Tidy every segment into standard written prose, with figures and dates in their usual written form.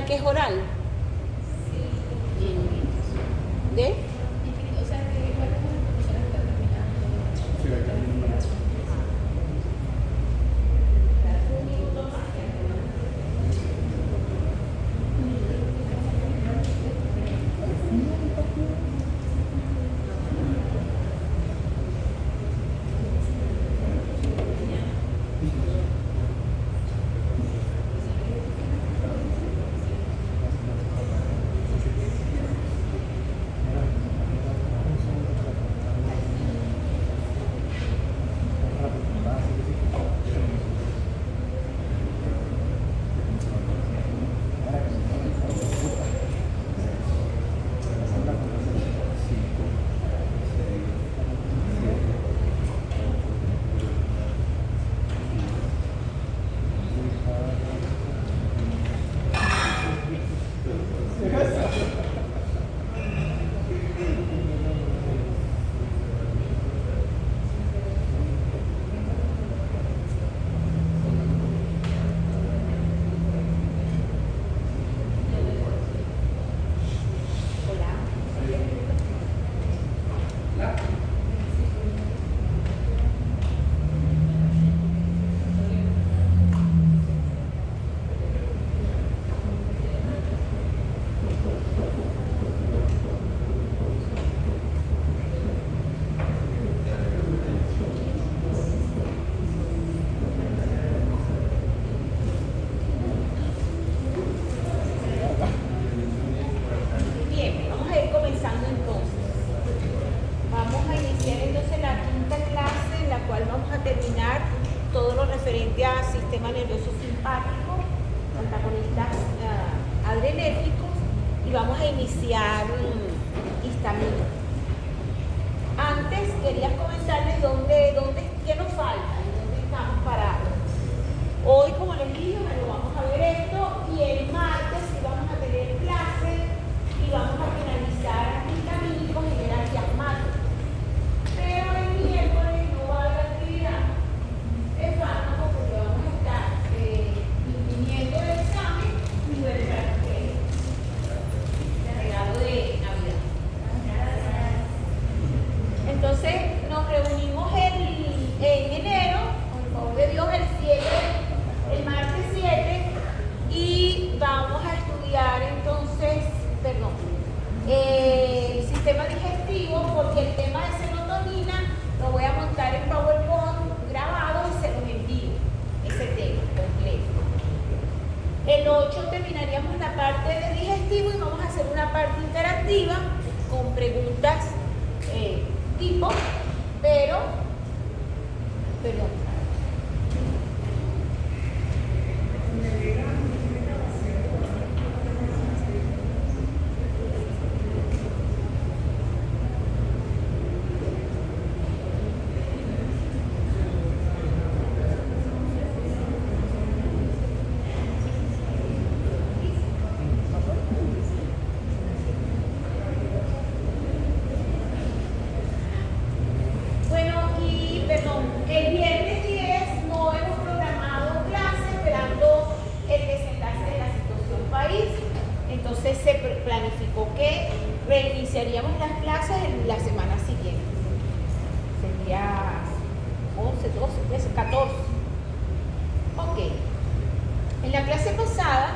Que es oral. ¿De? Sistema nervioso simpático, antagonistas adrenérgicos, y vamos a iniciar histamina. Antes quería comentarles qué nos falta, dónde estamos parados. Hoy, como les dije, vamos a ver esto, y el martes sí vamos a tener clase y vamos a finalizar histamínicos y jerarquía asmática. Pero el miércoles no va a haber actividad de fármacos porque vamos a estar imprimiendo el examen y el regalo de Navidad. Entonces nos reunimos en enero, con el favor de Dios, el martes 7, y vamos a estudiar entonces, el sistema digestivo, porque el tema de serotonina lo voy a montar en PowerPoint grabado y se los envío, ese tema completo. El 8 terminaríamos la parte de digestivo y vamos a hacer una parte interactiva con preguntas tipo, perdón. El viernes 10 no hemos programado clase esperando el desenlace de la situación país. Entonces se planificó que reiniciaríamos las clases en la semana siguiente. Sería 11, 12, 13, 14. Ok. En la clase pasada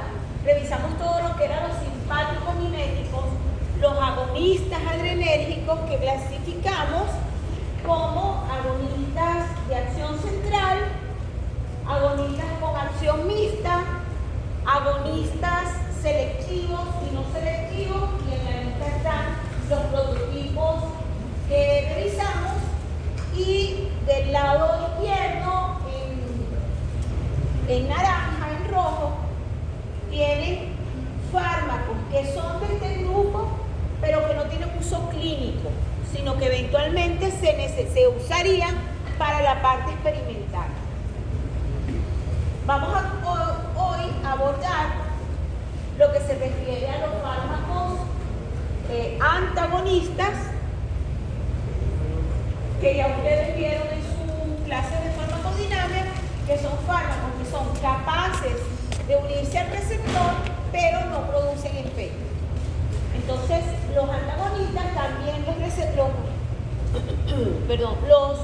revisamos todo lo que eran los simpáticos miméticos, los agonistas adrenérgicos, que clasificamos como reacción mixta, agonistas selectivos y no selectivos, y en la lista están los prototipos que revisamos, y del lado izquierdo, en naranja, en rojo, tienen fármacos que son de este grupo, pero que no tienen uso clínico, sino que eventualmente se usarían para la parte experimental. Vamos hoy a abordar lo que se refiere a los fármacos antagonistas, que ya ustedes vieron en su clase de farmacodinámica, que son fármacos que son capaces de unirse al receptor, pero no producen efecto. Entonces, los antagonistas también los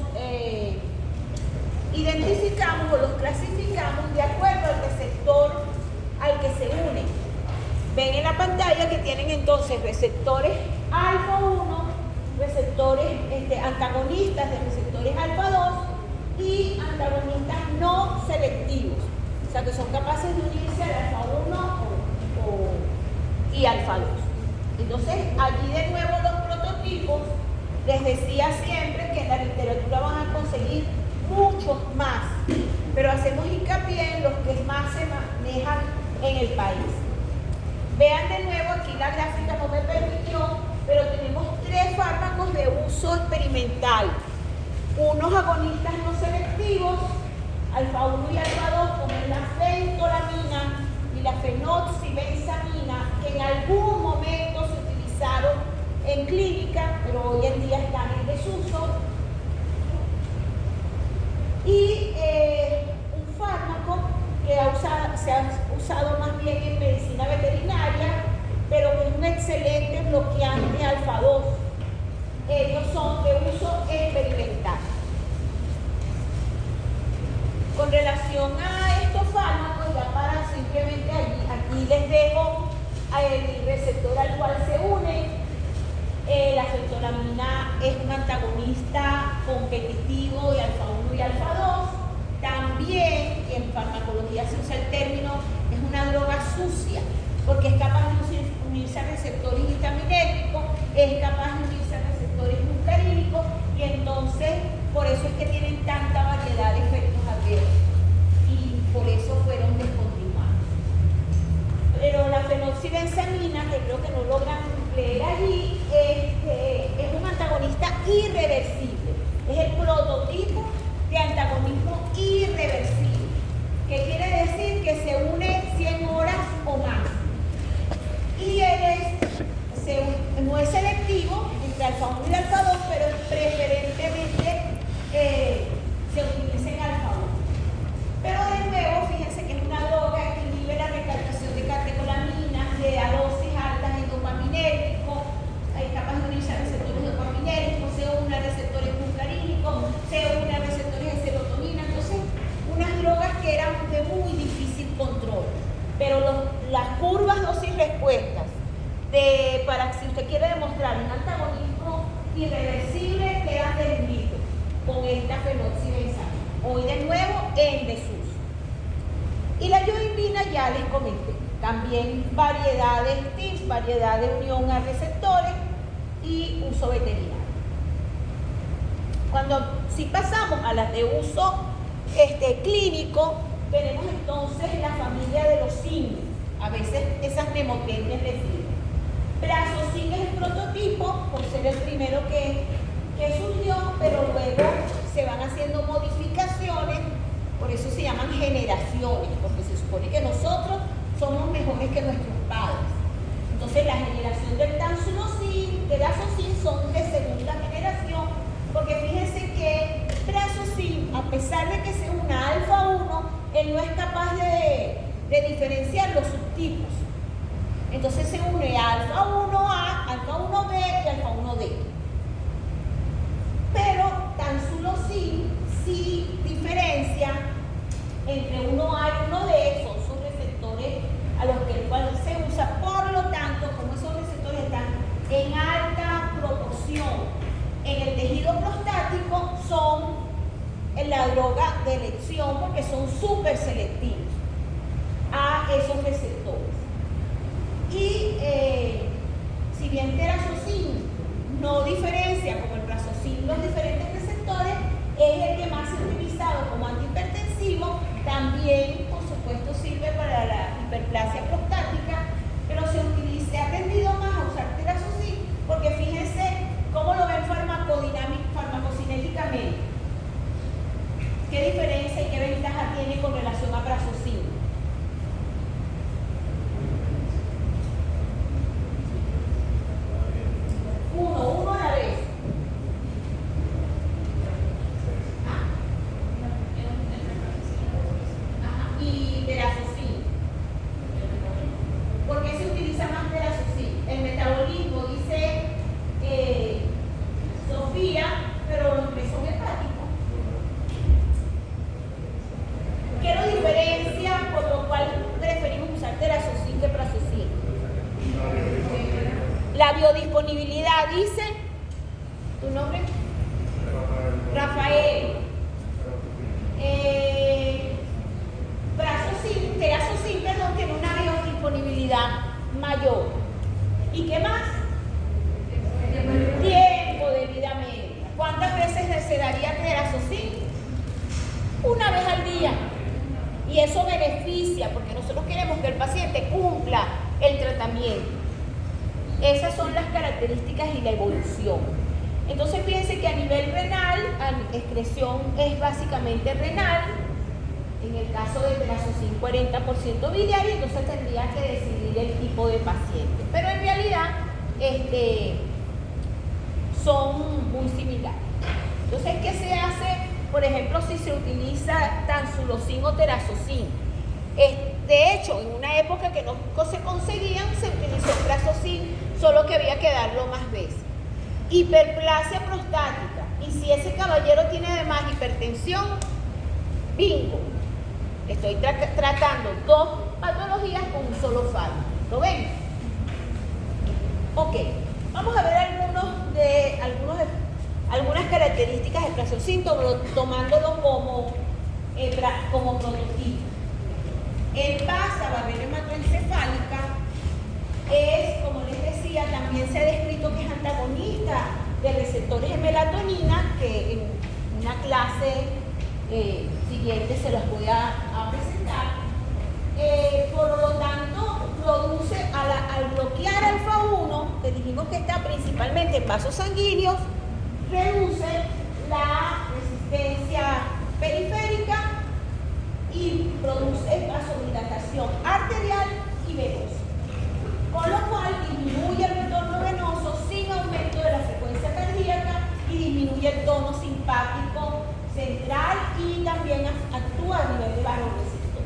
identificamos o los clasificamos de acuerdo al receptor al que se unen. Ven en la pantalla que tienen entonces receptores alfa 1, receptores antagonistas de receptores alfa 2 y antagonistas no selectivos, o sea que son capaces de unirse al alfa 1 y alfa 2. Entonces, allí de nuevo los prototipos, les decía siempre que en la literatura van a conseguir muchos más, pero hacemos hincapié en los que más se manejan en el país. Vean de nuevo, aquí la gráfica no me permitió, pero tenemos 3 fármacos de uso experimental. Unos agonistas no selectivos, alfa 1 y alfa 2, como es la fentolamina y la fenoxibenzamina, que en algún momento se utilizaron en clínica, pero hoy en día están en desuso. Y un fármaco que se ha usado más bien en medicina veterinaria, pero que es un excelente bloqueante alfa 2. Ellos son de uso experimental. Con relación a estos fármacos, ya para simplemente aquí les dejo el receptor al cual se une. La fentolamina es un antagonista competitivo de alfa 1 y alfa 2. También, y en farmacología se usa el término, es una droga sucia, porque es capaz de unirse a receptores histaminérgicos, es capaz de unirse a receptores muscarínicos, y entonces por eso es que tienen tanta variedad de efectos adversos, y por eso fueron descontinuados. Pero la fenoxibenzamina, que creo que no logran leer allí, es un antagonista irreversible. Es el prototipo de antagonismo irreversible, que quiere decir que se une 100 horas o más. Y no es selectivo entre alfa 1 y alfa 2, pero preferentemente se utiliza en alfa 1. Pero de nuevo, fíjense que es una droga que inhibe la recaptación de catecolaminas, de a dosis altas en dopaminérgico, es capaz de unirse a receptores dopaminérgicos, se une a receptores muscarínicos, se une a receptores de serotonina. Entonces, unas drogas que eran de muy difícil control. Pero las curvas dosis-respuestas, para si usted quiere demostrar un antagonismo irreversible, quedan descritos con esta fenoxibenzamina. Hoy de nuevo en desuso. Y la yohimbina ya les comenté. También variedad de STIR, variedad de unión a receptores y uso veterinario. Si pasamos a las de uso clínico, tenemos entonces la familia de los SIN. A veces esas nemotecnias les sirven. Prazosine es el prototipo, por ser el primero que surgió, pero luego se van haciendo modificaciones, por eso se llaman generaciones, porque se supone que nosotros somos mejores que nuestros padres. Entonces la generación del tansulosine, del azocin son de segunda generación, porque fíjense que prazosine, a pesar de que se una alfa 1, él no es capaz de diferenciar los subtipos. Entonces se une alfa 1A, alfa 1B y alfa 1D. Pero tansulosine sí diferencia entre 1A y 1D, son sus receptores a los que el cual se usa. Por lo tanto, como esos receptores están en alta proporción en el tejido prostático, son en la droga de elección porque son súper selectivos. a esos receptores. Y si bien terazocin no diferencia como el prazocin los diferentes receptores, es el que más se ha utilizado como antihipertensivo, también por supuesto sirve para la hiperplasia prostática, pero se ha tendido más a usar terazocin porque fíjense cómo lo ven farmacocinéticamente. ¿Qué diferencia y qué ventaja tiene con relación a prazocin? Uno a la vez. Y terazocin. ¿Por qué se utiliza más terazocin? El metabolismo, dice Sofía, pero los tres son hepáticos. ¿Qué lo diferencia por lo cual preferimos usar terazocin que prazocin? La biodisponibilidad, dice. ¿Tu nombre? Rafael. Terazocin, perdón, tiene una biodisponibilidad mayor. ¿Y qué más? Tiempo de vida media. ¿Cuántas veces se daría terazocin? Una vez al día. Y eso beneficia, porque nosotros queremos que el paciente cumpla el tratamiento. Esas son las características y la evolución. Entonces fíjense que a nivel renal, la excreción es básicamente renal. En el caso de terazocin 40% biliar, y entonces tendría que decidir el tipo de paciente. Pero en realidad son muy similares. Entonces, ¿qué se hace? Por ejemplo, si se utiliza tansulocin o terazocin. De hecho, en una época que no se conseguían, se utilizó prazocin, solo que había que darlo más veces. Hiperplasia prostática. Y si ese caballero tiene además hipertensión, bingo. Estoy tratando dos patologías con un solo fármaco. ¿Lo ven? Ok. Vamos a ver algunas características del prazocin, tomándolo como prototipo. El PASA, barrera hematoencefálica, es, como les decía, también se ha descrito que es antagonista de receptores de melatonina, que en una clase siguiente se los voy a presentar. Por lo tanto, produce, al bloquear alfa 1, que dijimos que está principalmente en vasos sanguíneos, reduce la resistencia periférica y produce vasodilatación arterial y venosa, con lo cual disminuye el retorno venoso sin aumento de la frecuencia cardíaca y disminuye el tono simpático central y también actúa a nivel de vasoreceptor.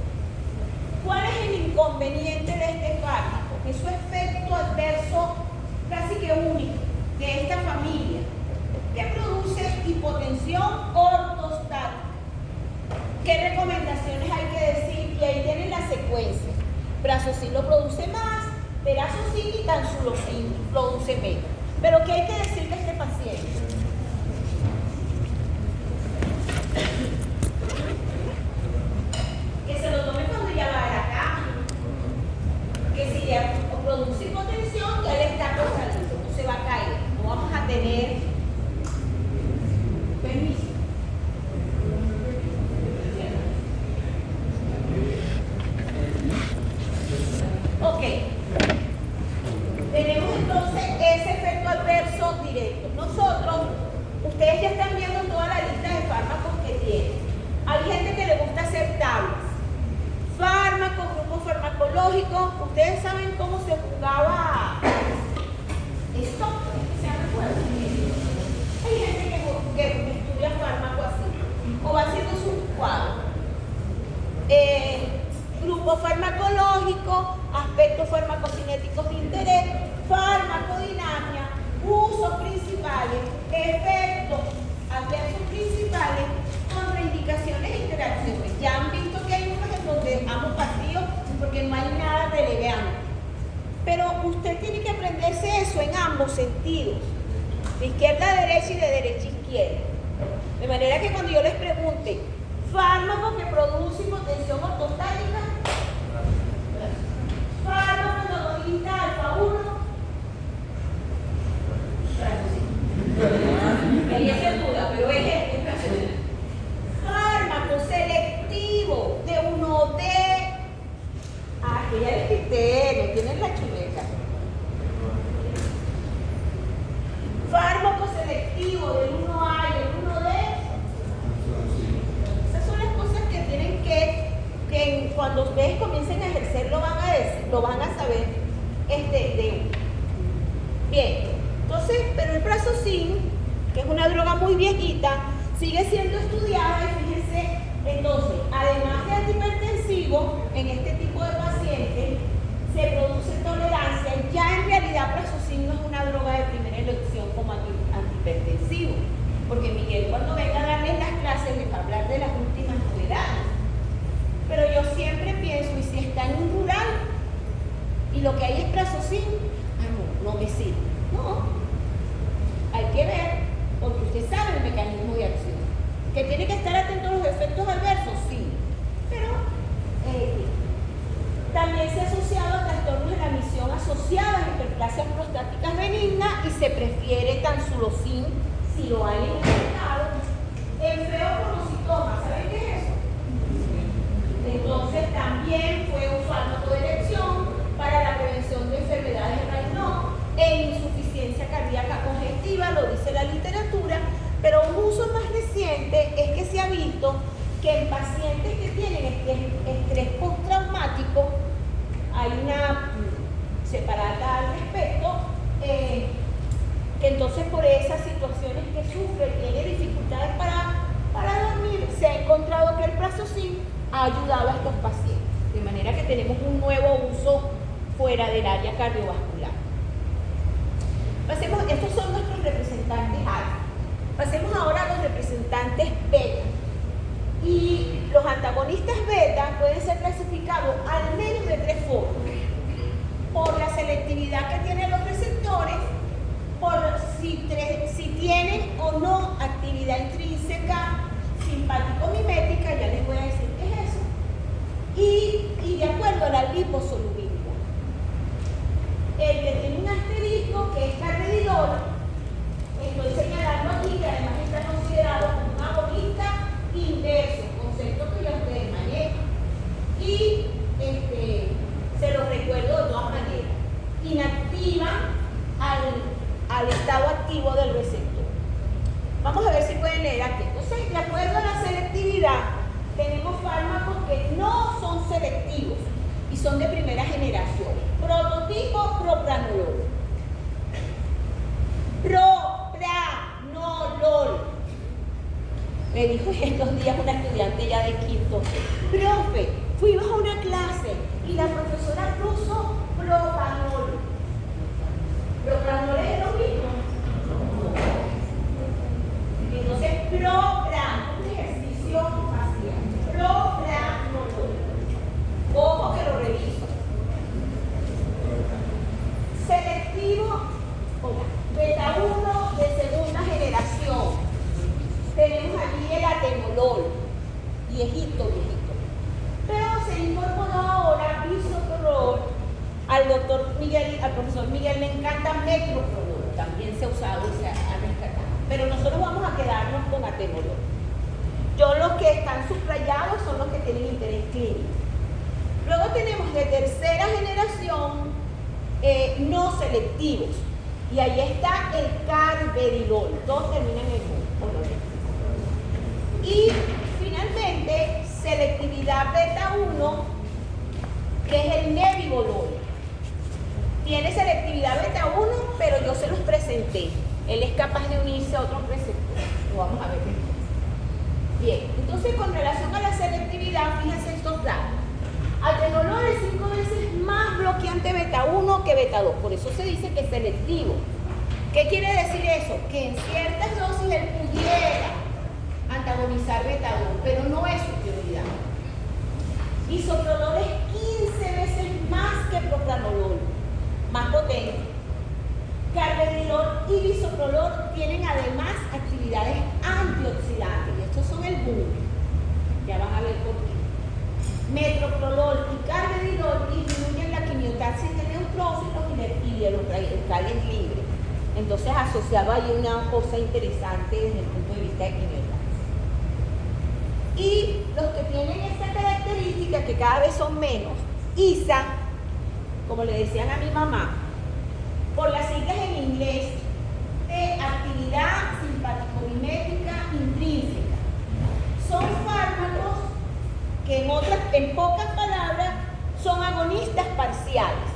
¿Cuál es el inconveniente de este fármaco? Que su efecto adverso casi que único de esta familia, que produce hipotensión ortostática. ¿Qué recomendaciones hay que decir? Y ahí tienen la secuencia. Prazocin lo produce más, terazocin y tansulocin produce menos. Pero ¿qué hay que decir de este paciente? Que se lo tome cuando ya va a la cama. Que si ya produce hipotensión, ya le está acostadito, no se va a caer. No vamos a tener permiso. Ok. Tenemos entonces ese efecto adverso directo. Nosotros, ustedes ya están viendo toda la lista de fármacos que tienen. Hay gente que le gusta hacer tablas. Fármacos, grupos farmacológicos. Ustedes saben cómo se jugaba esto. ¿Se acuerdan? Hay gente que estudia fármacos así. O va haciendo sus cuadros. Grupo farmacológico, aspectos farmacocinéticos de interés, farmacodinámica, usos principales, efectos adversos principales, contraindicaciones e interacciones. Ya han visto que hay unos en donde dejamos vacíos porque no hay nada relevante. Pero usted tiene que aprenderse eso en ambos sentidos, de izquierda a derecha y de derecha a izquierda. De manera que cuando yo les pregunte, fármaco que produce hipotensión ortostática, quinta alfa 1. Quería hacer duda, pero es este. Fármaco selectivo de 1D. Ah, que ya le quité, no tienen la chuleta. Fármaco selectivo del 1A y el 1D. Esas son las cosas que tienen que cuando ustedes comiencen a ejercer lo van a saber de uno. Bien, entonces, pero el Prazosin, que es una droga muy viejita, sigue siendo estudiada y fíjense, entonces, además de antihipertensivo, en este tipo de pacientes se produce tolerancia. Ya en realidad Prazosin no es una droga de primera elección como antihipertensivo, porque Miguel cuando venga a darles las clases les va a hablar de las últimas novedades. Pero yo siempre pienso, y si está en un rural y lo que hay es Prazosin, no me sirve. No, hay que ver, porque usted sabe el mecanismo de acción. ¿Que tiene que estar atento a los efectos adversos? Sí, pero también se ha asociado a trastornos de la misión asociadas a hiperplasias prostáticas benignas y se prefiere Tamsulosin si lo hay en el mercado. Enfeochromocytoma, ¿saben qué es eso? Entonces también fue un fármaco de elección para la prevención de enfermedades de Raynaud en insuficiencia cardíaca congestiva, lo dice la literatura, pero un uso más reciente es que se ha visto que en pacientes que tienen estrés postraumático, hay una separata al respecto, que entonces por esas situaciones que sufre, tiene dificultades para dormir, se ha encontrado que el Prazosin ha ayudado a estos pacientes, de manera que tenemos un nuevo uso fuera del área cardiovascular. Pasemos, estos son nuestros representantes alfa. Pasemos ahora a los representantes beta. Y los antagonistas beta pueden ser clasificados al menos de 3 formas. Por la selectividad que tienen los receptores, por si tienen o no actividad intrínseca simpático-mimética, ya les voy a decir qué es eso, y de acuerdo a la liposolubilidad. El que tiene un asterisco, que es carvedilol, estoy señalando aquí que además está considerado como un agonista inverso, concepto que ya ustedes manejan. Y se los recuerdo de todas maneras, inactiva al estado activo del receptor. Vamos a ver si pueden leer aquí. Entonces, de acuerdo a la selectividad, tenemos fármacos que no son selectivos y son de primera generación. Prototipo propranolol. Propranolol. Me dijo estos días una estudiante ya de quinto: profe, fuimos a una clase y la profesora puso propanol. ¿Propanol es lo mismo? Entonces, un ejercicio facial. Propranolol. Ojo que lo reviso. Selectivo, beta 1 de segunda generación. Tenemos allí el atenolol, viejito. Pero se incorporó ahora bisoprolol. Al profesor Miguel le encanta metoprolol, también se ha usado y se ha rescatado. Pero nosotros vamos a quedarnos con atenolol. Los que están subrayados son los que tienen interés clínico. Luego tenemos de tercera generación no selectivos. Y ahí está el carvedilol. Todos terminan en olor. Y finalmente, selectividad beta 1, que es el nebivolol. Tiene selectividad beta 1, pero yo se los presenté. Él es capaz de unirse a otros receptores. Lo vamos a ver después. Bien, entonces con relación a la selectividad, fíjense estos datos. Atenolol es 5 veces más bloqueante beta 1 que beta 2. Por eso se dice que es selectivo. ¿Qué quiere decir eso? Que en ciertas dosis él pudiera antagonizar beta 2, pero no es su prioridad. Bisoprolol es 15 veces más que propranolol, más potente. Carvedilol y bisoprolol tienen además actividades antioxidantes, y estos son el boom. Ya van a ver por qué. Metoprolol y carvedilol disminuyen la quimiotaxis de neutrófilos Entonces asociaba ahí una cosa interesante desde el punto de vista de quinielares. Y los que tienen esta característica, que cada vez son menos, ISA, como le decían a mi mamá, por las siglas en inglés de actividad simpático-mimética intrínseca, son fármacos que en pocas palabras son agonistas parciales.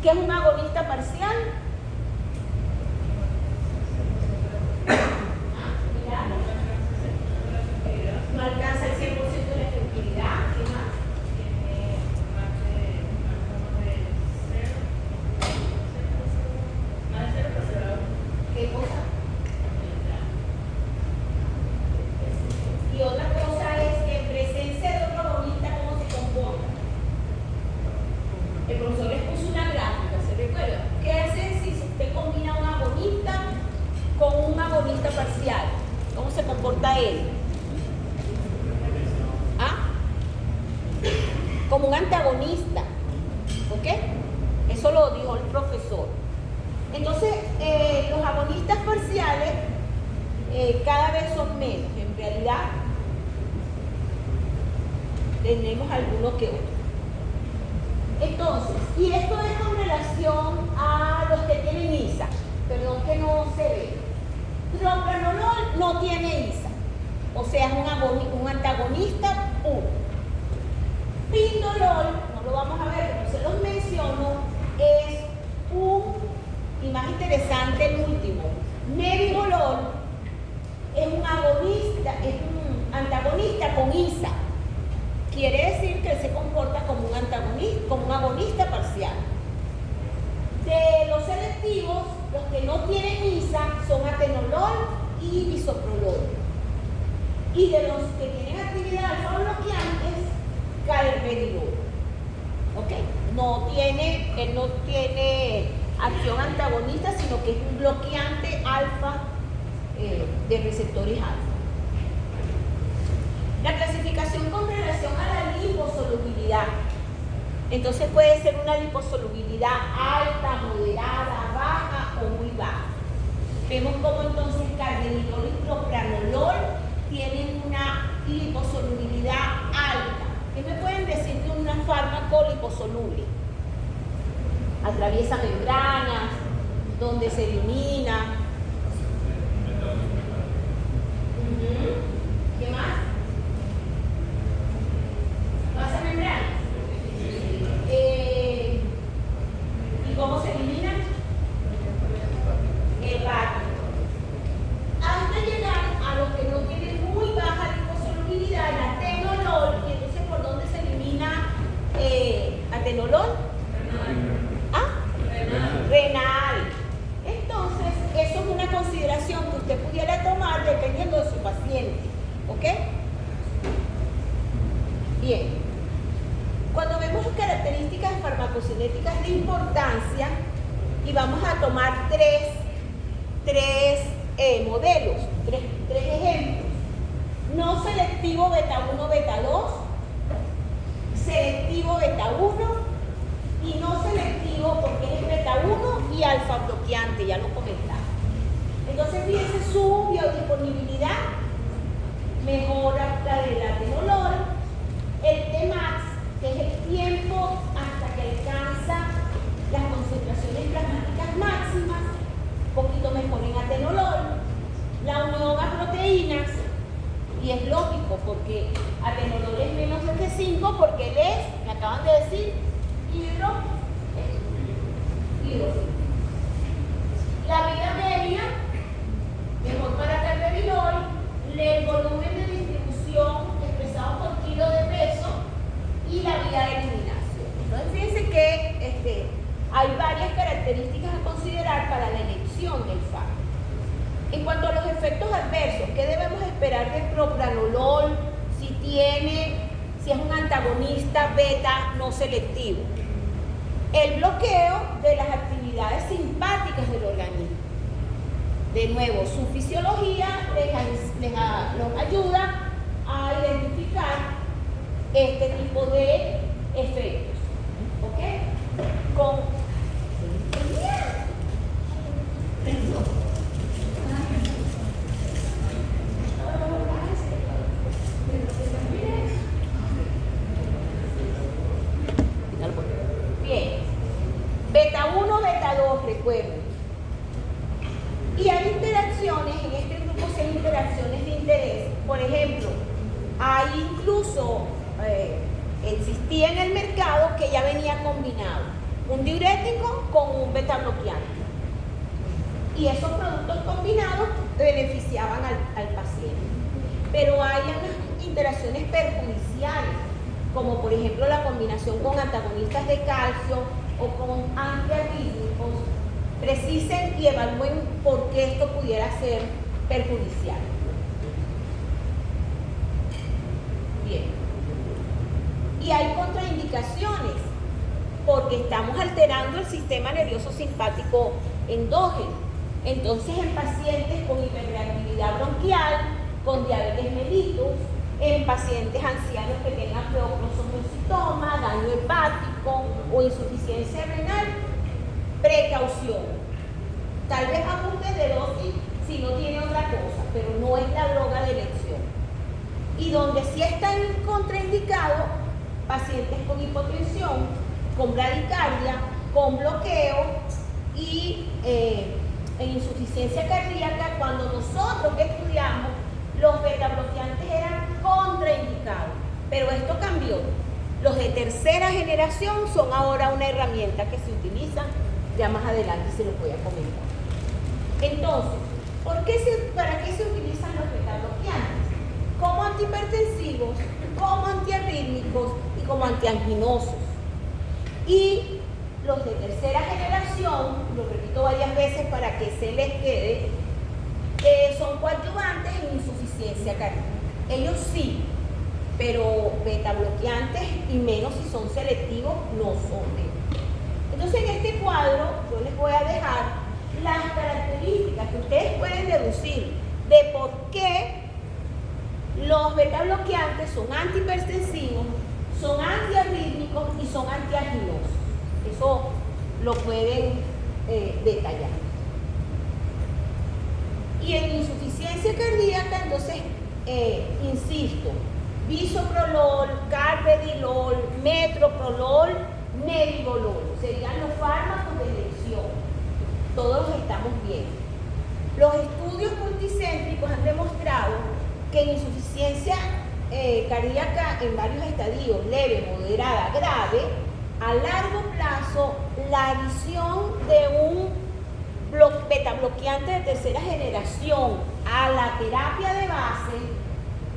¿Qué es un agonista parcial? No alcanza el 100% de la efectividad. ¿Qué más? ¿Qué cosa? Y otra cosa es que en presencia de otro agonista, ¿cómo se comporta? El profesor les puso una gráfica, ¿se recuerda? ¿Qué hace si usted combina un agonista con un agonista parcial? ¿Cómo se comporta él? ¿Ah? Como un antagonista, ¿ok? Eso lo dijo el profesor. Entonces, los agonistas parciales cada vez son menos. En realidad, tenemos algunos que otros. Entonces, y esto es con relación a los que tienen ISA. Perdón que no se ve. Propranolol no tiene ISA. O sea, es un antagonista puro. Pindolol, no lo vamos a ver, pero se los menciono, es y más interesante el último, Nebivolol, es un antagonista con ISA. Quiere decir que él se comporta como un antagonista, como un agonista parcial. De los selectivos, los que no tienen ISA son atenolol y bisoprolol. Y de los que tienen actividad alfa bloqueantes, carvedilol. ¿Ok? Él no tiene acción antagonista, sino que es un bloqueante alfa de receptores alfa. La clasificación con relación a la liposolubilidad. Entonces puede ser una liposolubilidad alta, moderada, baja o muy baja. Vemos cómo entonces carvedilol y propranolol tienen una liposolubilidad alta. ¿Qué me pueden decir de un fármaco liposoluble? Atraviesa membranas, donde se elimina. ¿Qué más? ¿Pasa membranas? ¿Y cómo se elimina? Hepático. Hasta llegar a los que no tienen muy baja liposolubilidad, el atenolol. ¿Y entonces por dónde se elimina atenolol? Renal. Entonces, eso es una consideración que usted pudiera tomar dependiendo de su paciente. ¿Ok? Bien. Cuando vemos características farmacocinéticas de importancia, y vamos a tomar tres modelos, tres ejemplos. No selectivo beta 1, beta 2, selectivo beta 1, y no selectivo porque es beta 1 y alfa bloqueante, ya lo comentaba. Entonces fíjense su biodisponibilidad, mejora la del atenolol, el Tmax, que es el tiempo hasta que alcanza las concentraciones plasmáticas máximas, un poquito mejor en atenolol, la unión a proteínas, y es lógico porque atenolol es menos de 5 porque él es, me acaban de decir, hidrofilo. La vida media, mejor para carvedilol, el volumen de distribución expresado por kilo de peso y la vía de eliminación. Entonces fíjense que hay varias características a considerar para la elección del fármaco. En cuanto a los efectos adversos, ¿qué debemos esperar del propranolol si es un antagonista beta no selectivo? El bloqueo de las actividades simpáticas del organismo. De nuevo, su fisiología los ayuda a identificar este tipo de efectos. ¿Ok? ejemplo, hay incluso, existía en el mercado que ya venía combinado un diurético con un beta bloqueante. Y esos productos combinados beneficiaban al paciente. Pero hay unas interacciones perjudiciales, como por ejemplo la combinación con antagonistas de calcio o con antiarrítmicos. Precisen y evalúen por qué esto pudiera ser perjudicial. Bien. Y hay contraindicaciones, porque estamos alterando el sistema nervioso simpático endógeno. Entonces, en pacientes con hiperreactividad bronquial, con diabetes mellitus, en pacientes ancianos que tengan feoclosomocitoma, daño hepático o insuficiencia renal, precaución. Tal vez ajuste de dosis si no tiene otra cosa, pero no es la droga de elección. Y donde sí están contraindicados, pacientes con hipotensión, con bradicardia, con bloqueo y en insuficiencia cardíaca, cuando nosotros que estudiamos, los beta bloqueantes eran contraindicados. Pero esto cambió. Los de tercera generación son ahora una herramienta que se utiliza, ya más adelante se los voy a comentar. Entonces, ¿para qué se utilizan los beta bloqueantes? Como antihipertensivos, como antiarrítmicos y como antianginosos. Y los de tercera generación, lo repito varias veces para que se les quede, son coadyuvantes en insuficiencia cardíaca. Ellos sí, pero beta bloqueantes y menos si son selectivos, no son ellos. Entonces en este cuadro yo les voy a dejar las características que ustedes pueden deducir de por qué los beta bloqueantes son antihipertensivos, son antiarrítmicos y son antianginosos. Eso lo pueden detallar. Y en insuficiencia cardíaca, entonces, insisto, bisoprolol, carvedilol, metoprolol, nebivolol, serían los fármacos de elección. Todos los estamos viendo. Los estudios multicéntricos han demostrado que en insuficiencia cardíaca en varios estadios, leve, moderada, grave, a largo plazo, la adición de un beta bloqueante de tercera generación a la terapia de base,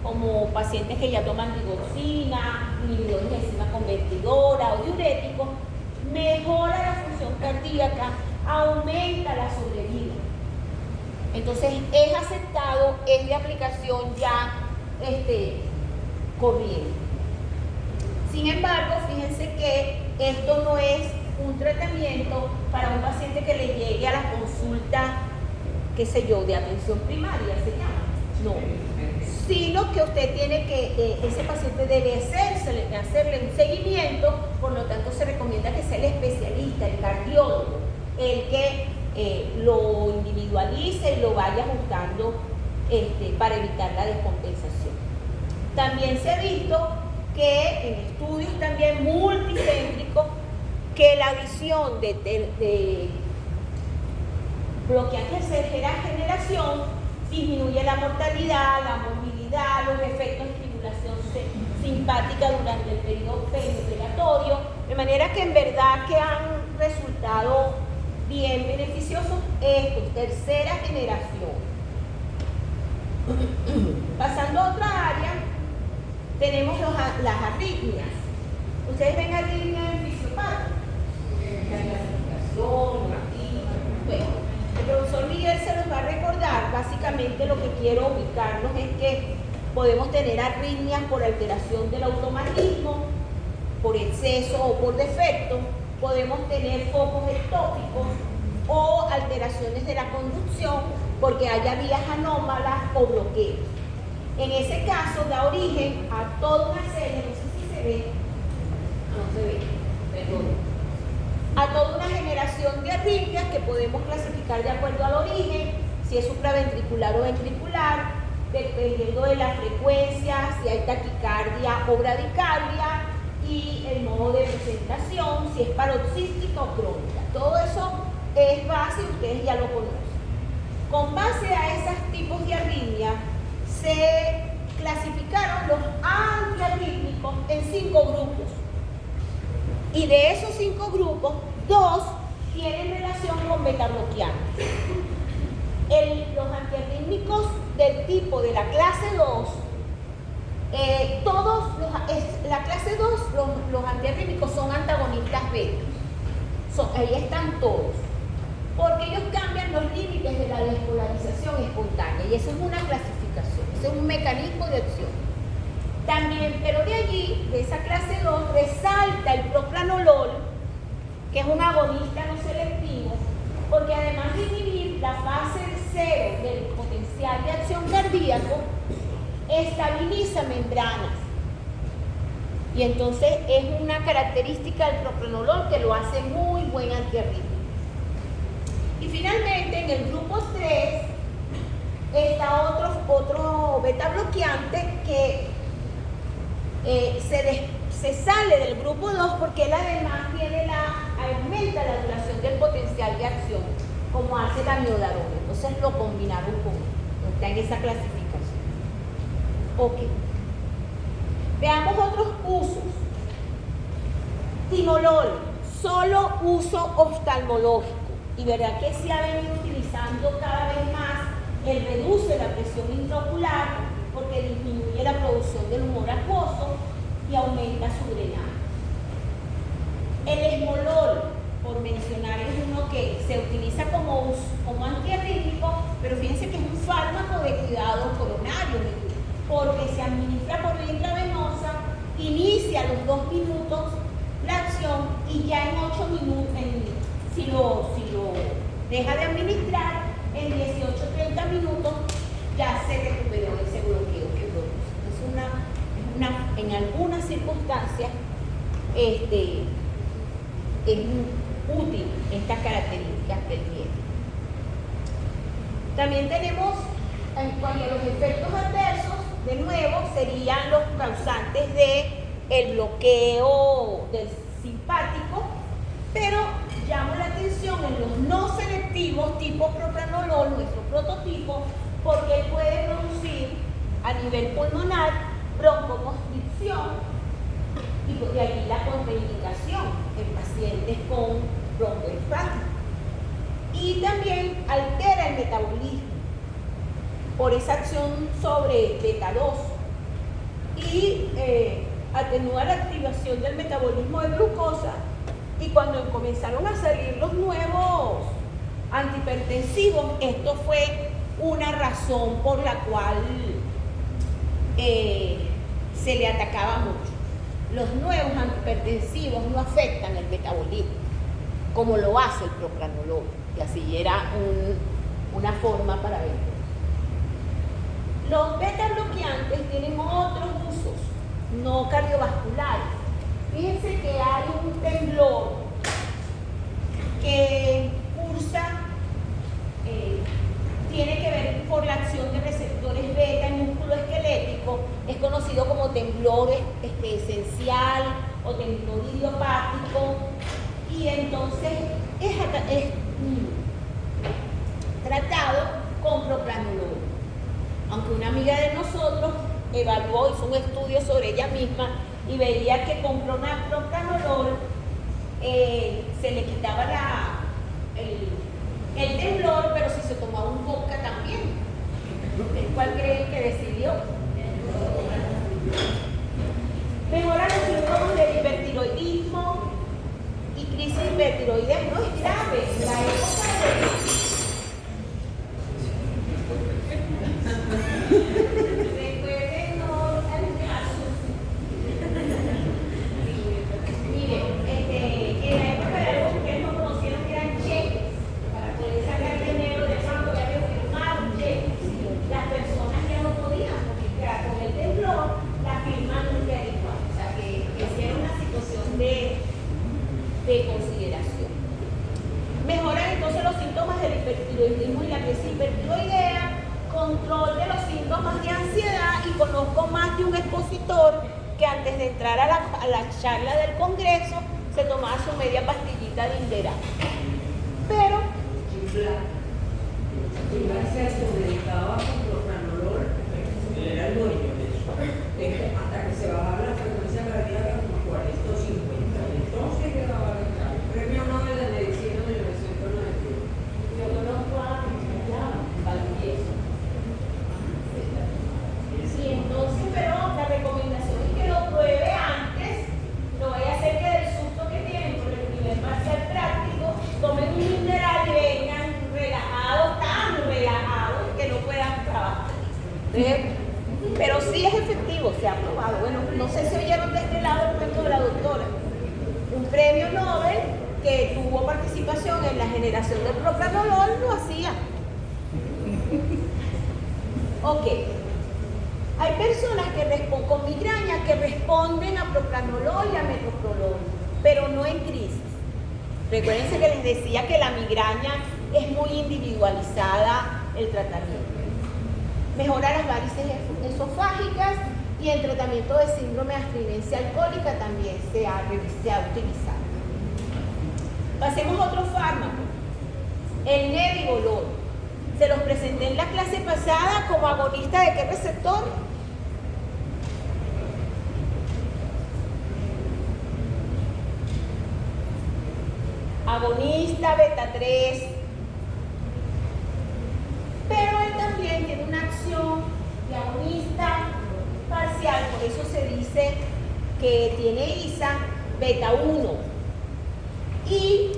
como pacientes que ya toman digoxina, inhibidores de enzima convertidora o diuréticos, mejora la función cardíaca, aumenta la sobrevida. Entonces es aceptado, es de aplicación ya corriente. Sin embargo, fíjense que esto no es un tratamiento para un paciente que le llegue a la consulta, qué sé yo, de atención primaria, se llama. No. Sino que usted tiene que, ese paciente debe hacerle un seguimiento, por lo tanto se recomienda que sea el especialista, el cardiólogo, el que lo individualice y lo vaya ajustando para evitar la descompensación. También se ha visto que en estudios también multicéntricos, que la adición de bloqueantes de tercera generación disminuye la mortalidad, la movilidad, los efectos de estimulación simpática durante el periodo perioperatorio, de manera que en verdad que han resultado bien beneficiosos estos, tercera generación. Pasando a otra área, tenemos las arritmias. Ustedes ven arritmias en fisiopatía. Bueno, el profesor Miguel se los va a recordar. Básicamente lo que quiero ubicarnos es que podemos tener arritmias por alteración del automatismo, por exceso o por defecto. Podemos tener focos ectópicos o alteraciones de la conducción porque haya vías anómalas o bloqueos. En ese caso da origen a toda una serie, no sé si se ve, no se ve, perdón, a toda una generación de arritmias que podemos clasificar de acuerdo al origen, si es supraventricular o ventricular, dependiendo de la frecuencia, si hay taquicardia o bradicardia y el modo de presentación, si es paroxística o crónica. Todo eso es base, ustedes ya lo conocen. Con base a esos tipos de arritmia se 5 grupos. Y de esos 5 grupos, 2 tienen relación con beta-bloqueantes. Los antiarrítmicos del tipo de la clase 2, la clase 2, los antiarrítmicos son antagonistas beta. Ahí están todos. Porque ellos cambian los límites de la despolarización espontánea. Y eso es una clasificación, eso es un mecanismo de acción. También, pero de allí, de esa clase 2, resalta el propranolol, que es un agonista no selectivo, porque además de inhibir la fase 0 del potencial de acción cardíaco, estabiliza membranas. Y entonces es una característica del propranolol que lo hace muy buen antiarrítmico. Y finalmente, en el grupo 3, está otro beta bloqueante que se sale del grupo 2 porque él además aumenta la duración del potencial de acción, como hace la miodarona. Entonces lo combinaron con él, está en esa clasificación. Ok. Veamos otros usos. Timolol, solo uso oftalmológico. Y verdad que se ha venido utilizando cada vez más. Él reduce la presión intraocular porque disminuye la producción del humor acuoso y aumenta su drenaje. El esmolol, por mencionar, es uno que se utiliza como antiarrítmico, pero fíjense que es un fármaco de cuidado coronario, porque se administra por vía intravenosa, inicia a los 2 minutos la acción y ya en 8 minutos, si lo deja de administrar, en 18-30 minutos ya se recuperó ese bloqueo que produce. En algunas circunstancias es útil estas características que tiene. También tenemos, en cuanto a los efectos adversos, de nuevo serían los causantes del bloqueo del simpático, pero llamo la atención en los no selectivos tipo propranolol, nuestro prototipo, porque él puede producir a nivel pulmonar broncoconstricción y de aquí la contraindicación en pacientes con broncoespasmo. Y también altera el metabolismo por esa acción sobre beta 2 y atenúa la activación del metabolismo de glucosa. Y cuando comenzaron a salir los nuevos antihipertensivos, esto fue una razón por la cual se le atacaba mucho. Los nuevos antihipertensivos no afectan el metabolismo, como lo hace el propranolol, y así era una forma para verlo. Los beta bloqueantes tienen otros usos no cardiovasculares. Fíjense que hay un temblor que cursa, tiene que ver por la acción de receptores beta en músculo esquelético, es conocido como temblor esencial o temblor idiopático, y entonces es tratado con propranolol. Aunque una amiga de nosotros evaluó, hizo un estudio sobre ella misma y veía que con propranolol se le quitaba el temblor, pero si se tomaba un vodka también. ¿Cuál creen que decidió? Mejora los síntomas del hipertiroidismo y crisis hipertiroidea. No es grave, la época de... de consideración. Mejoran entonces los síntomas del hipertiroidismo y la crisis hipertiroidea, control de los síntomas de ansiedad, y conozco más de un expositor que antes de entrar a la charla del congreso se tomaba su media pastillita de Inderal. Pero se medicaba con propranolol, él era el dueño de eso, hasta que se bajaba la frecuencia cardíaca Pero sí es efectivo, se ha probado. Bueno, no sé si oyeron de este lado el cuento de la doctora. Un premio Nobel que tuvo participación en la generación del propranolol lo hacía. Ok. Hay personas que con migraña que responden a propranolol y a metoprolol, pero no en crisis. Recuérdense que les decía que la migraña es muy individualizada el tratamiento. Mejora las varices esofágicas y el tratamiento de síndrome de abstinencia alcohólica también se ha utilizado. Pasemos a otro fármaco, el nebivolol. Se los presenté en la clase pasada como agonista de qué receptor. Agonista beta 3. Pero él también tiene una acción de agonista parcial, por eso se dice que tiene ISA beta 1. Y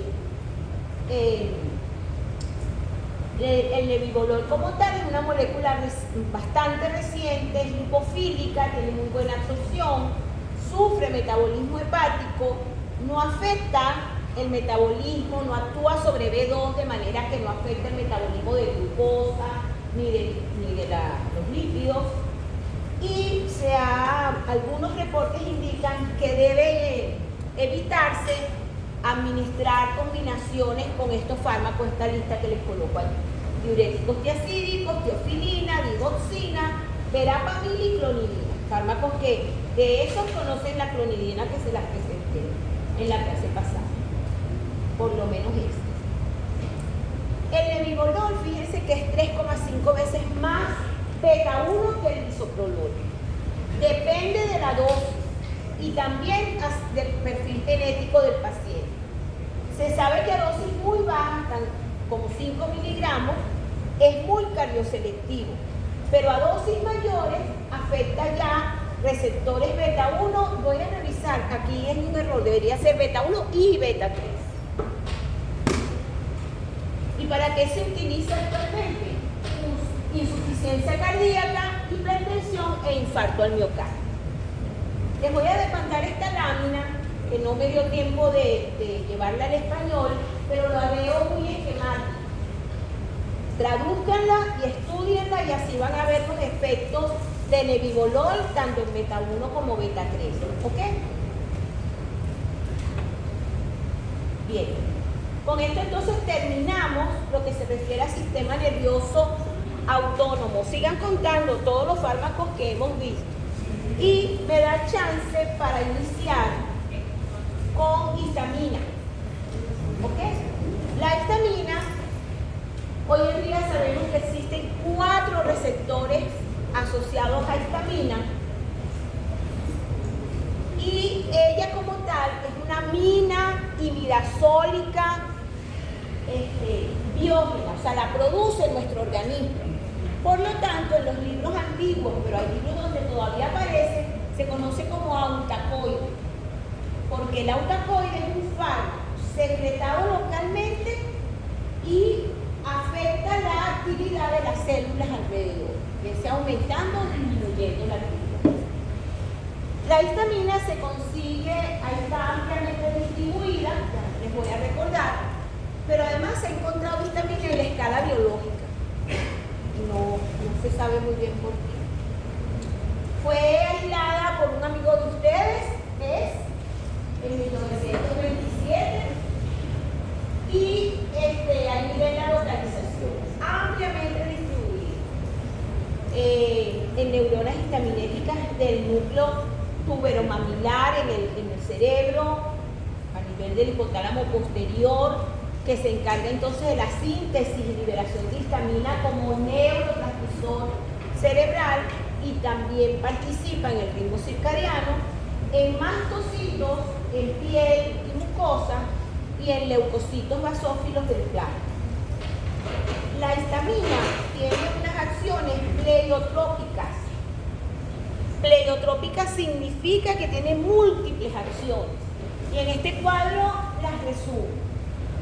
el nebivolol como tal es una molécula bastante reciente, es lipofílica, tiene muy buena absorción, sufre metabolismo hepático, no afecta el metabolismo, no actúa sobre B2 de manera que no afecta el metabolismo de glucosa ni de los lípidos. Y algunos reportes indican que debe evitarse administrar combinaciones con estos fármacos, esta lista que les coloco aquí: diuréticos tiacídicos, teofilina, digoxina, verapamil y clonidina. Fármacos que de esos conocen la clonidina que se las presenté en la clase pasada, por lo menos este. El nebivolol, fíjense que es 3,5 veces más beta 1 que el bisoprolol. Depende de la dosis y también del perfil genético del paciente. Se sabe que a dosis muy bajas, como 5 miligramos, es muy cardioselectivo, pero a dosis mayores afecta ya receptores beta 1. Voy a revisar, aquí es un error, debería ser beta 1 y beta 3. ¿Y para qué se utiliza actualmente? Insuficiencia cardíaca, hipertensión e infarto al miocardio. Les voy a desbandar esta lámina, que no me dio tiempo de llevarla al español, pero la veo muy esquemática. Tradúzcanla y estudienla y así van a ver los efectos de nebivolol tanto en beta 1 como beta 3. ¿Ok? Bien. Con esto entonces terminamos lo que se refiere al sistema nervioso autónomo. Sigan contando todos los fármacos que hemos visto. Y me da chance para iniciar con histamina. ¿Ok? La histamina, hoy en día sabemos que existen 4 receptores asociados a histamina. Y ella como tal es una amina imidazólica biógena, o sea, la produce nuestro organismo. Por lo tanto, en los libros antiguos, pero hay libros donde todavía aparece, se conoce como autacoide, porque el autacoide es un fármaco secretado localmente y afecta la actividad de las células alrededor, ya sea aumentando o disminuyendo la actividad. La histamina se consigue, ahí está ampliamente distribuida, ya les voy a recordar, pero además se ha encontrado histamina en la escala biológica. No se sabe muy bien por qué. Fue aislada por un amigo de ustedes, en 1927, y ahí ven la localización, ampliamente distribuida en neuronas histaminéticas del núcleo tuberomamilar, en el cerebro, a nivel del hipotálamo posterior, que se encarga entonces de la síntesis y liberación de histamina como neurotransmisor cerebral, y también participa en el ritmo circadiano, en mastocitos, en piel y mucosa, y en leucocitos basófilos del plasma. La histamina tiene unas acciones pleiotrópicas. Pleiotrópica significa que tiene múltiples acciones, y en este cuadro las resumo.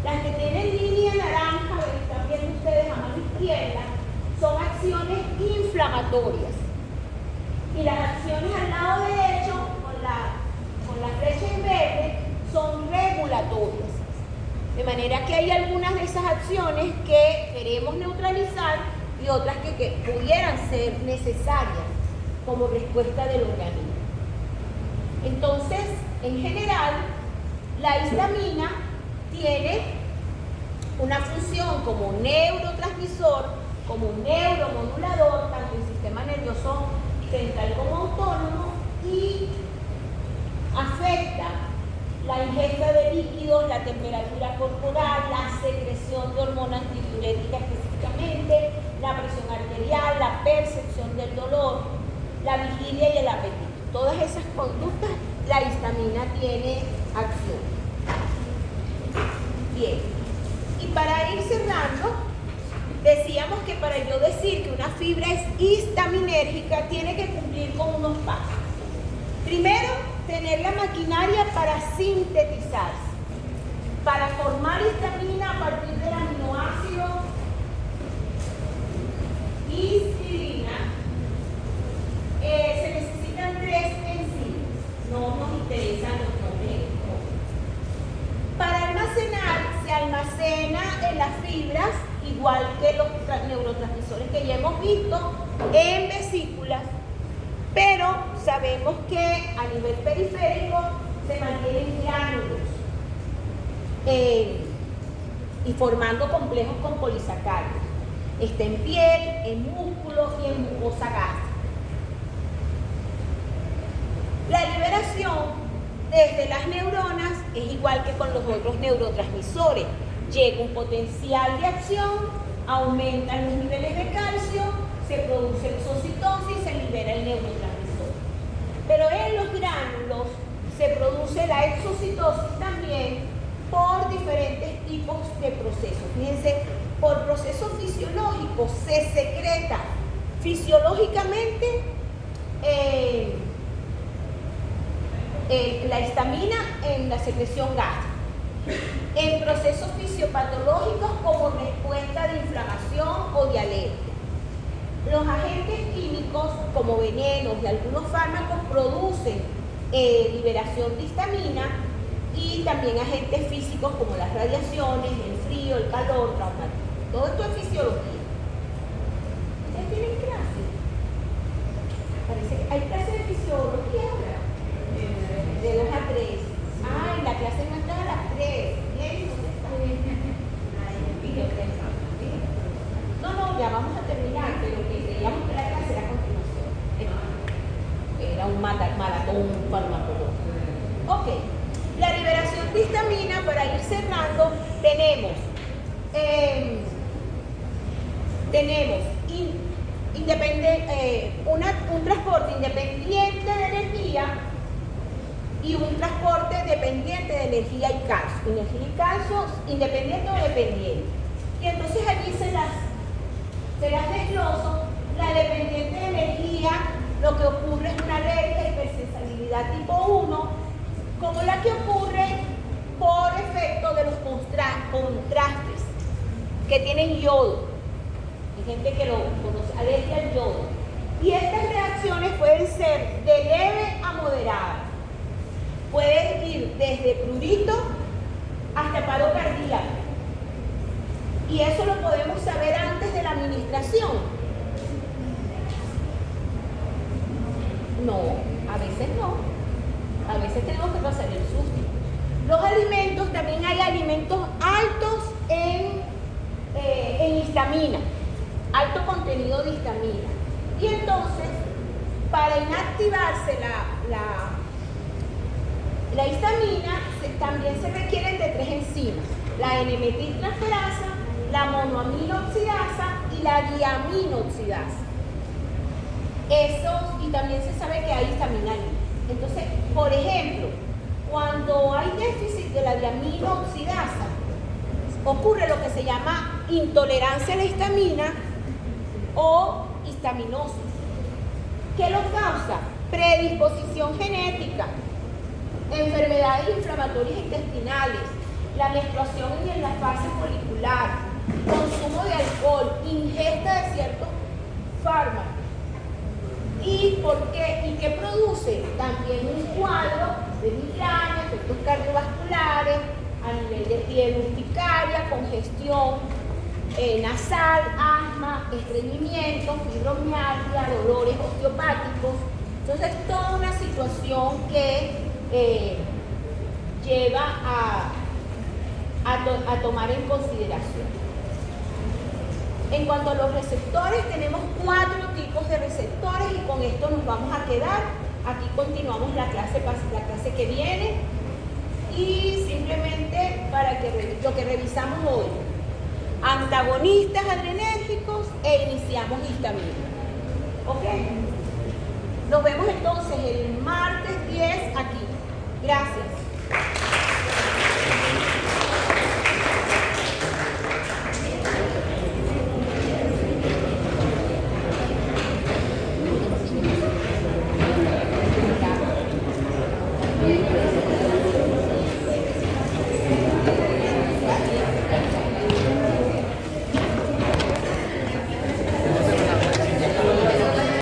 Las que tienen línea naranja, que están viendo ustedes a mano izquierda, son acciones inflamatorias. Y las acciones al lado derecho, con la flecha en verde, son regulatorias. De manera que hay algunas de esas acciones que queremos neutralizar y otras que pudieran ser necesarias como respuesta del organismo. Entonces, en general, la histamina tiene una función como neurotransmisor, como neuromodulador, tanto en el sistema nervioso central como autónomo, y afecta la ingesta de líquidos, la temperatura corporal, la secreción de hormonas antidiuréticas específicamente, la presión arterial, la percepción del dolor, la vigilia y el apetito. Todas esas conductas, la histamina tiene acción. Bien, y para ir cerrando, decíamos que para yo decir que una fibra es histaminérgica, tiene que cumplir con unos pasos. Primero, tener la maquinaria para sintetizarse, para formar histamina a partir del aminoácido histidina. Se necesitan 3 enzimas, no nos interesan los numéricos. Para almacenar, se almacena en las fibras, igual que los neurotransmisores que ya hemos visto, en vesículas, pero sabemos que a nivel periférico se mantienen gránulos y formando complejos con polisacáridos. Está en piel, en músculos y en mucosa gástrica. La liberación desde las neuronas es igual que con los otros neurotransmisores. Llega un potencial de acción, aumentan los niveles de calcio, se produce exocitosis y se libera el neurotransmisor. Pero en los gránulos se produce la exocitosis también por diferentes tipos de procesos. Fíjense, por procesos fisiológicos se secreta fisiológicamente la histamina en la secreción gástrica. En procesos fisiopatológicos como respuesta de inflamación o de alergia. Los agentes químicos como venenos y algunos fármacos producen liberación de histamina, y también agentes físicos como las radiaciones, el frío, el calor, traumatismo. Todo esto es fisiología. ¿Ustedes tienen clase? Parece que hay clase de fisiología ahora. De 2 a 3. Ay, la clase nuestra es a las 3. Bien, ¿dónde está? No, ya vamos a terminar, pero que creíamos que la clase era a continuación. Era un maratón farmacológico. Ok, la liberación de histamina, para ir cerrando, tenemos un transporte independiente de energía y un transporte dependiente de energía y calcio. Energía y calcio, independiente o dependiente. Y entonces allí se las desgloso. La dependiente de energía, lo que ocurre es una alergia, hipersensibilidad tipo 1, como la que ocurre por efecto de los contrastes que tienen yodo. Hay gente que lo conoce, alergia al yodo. Y estas reacciones pueden ser de leve a moderada. Pueden ir desde prurito hasta paro cardíaco. Y eso lo podemos saber antes de la administración. No, a veces no. A veces tenemos que pasar el susto. Los alimentos, también hay alimentos altos en histamina, alto contenido de histamina. Y entonces, para inactivarse la histamina, también se requieren de 3 enzimas: la N-metiltransferasa, la monoaminoxidasa y la diaminoxidasa. Y también se sabe que hay histamina libre. Entonces, por ejemplo, cuando hay déficit de la diaminoxidasa, ocurre lo que se llama intolerancia a la histamina o histaminosis. ¿Qué lo causa? Predisposición genética, enfermedades inflamatorias intestinales, la menstruación en la fase folicular, consumo de alcohol, ingesta de ciertos fármacos. ¿Y por qué? ¿Y qué produce? También un cuadro de migraña, efectos cardiovasculares, a nivel de piel urticaria, congestión nasal, asma, estreñimiento, fibromialgia, dolores osteopáticos. Entonces, toda una situación que lleva a tomar en consideración. En cuanto a los receptores, tenemos 4 tipos de receptores y con esto nos vamos a quedar. Aquí continuamos la clase que viene y simplemente para que lo que revisamos hoy: antagonistas adrenérgicos e iniciamos histamina. ¿Ok? Nos vemos entonces el martes 10 aquí. Gracias. Gracias.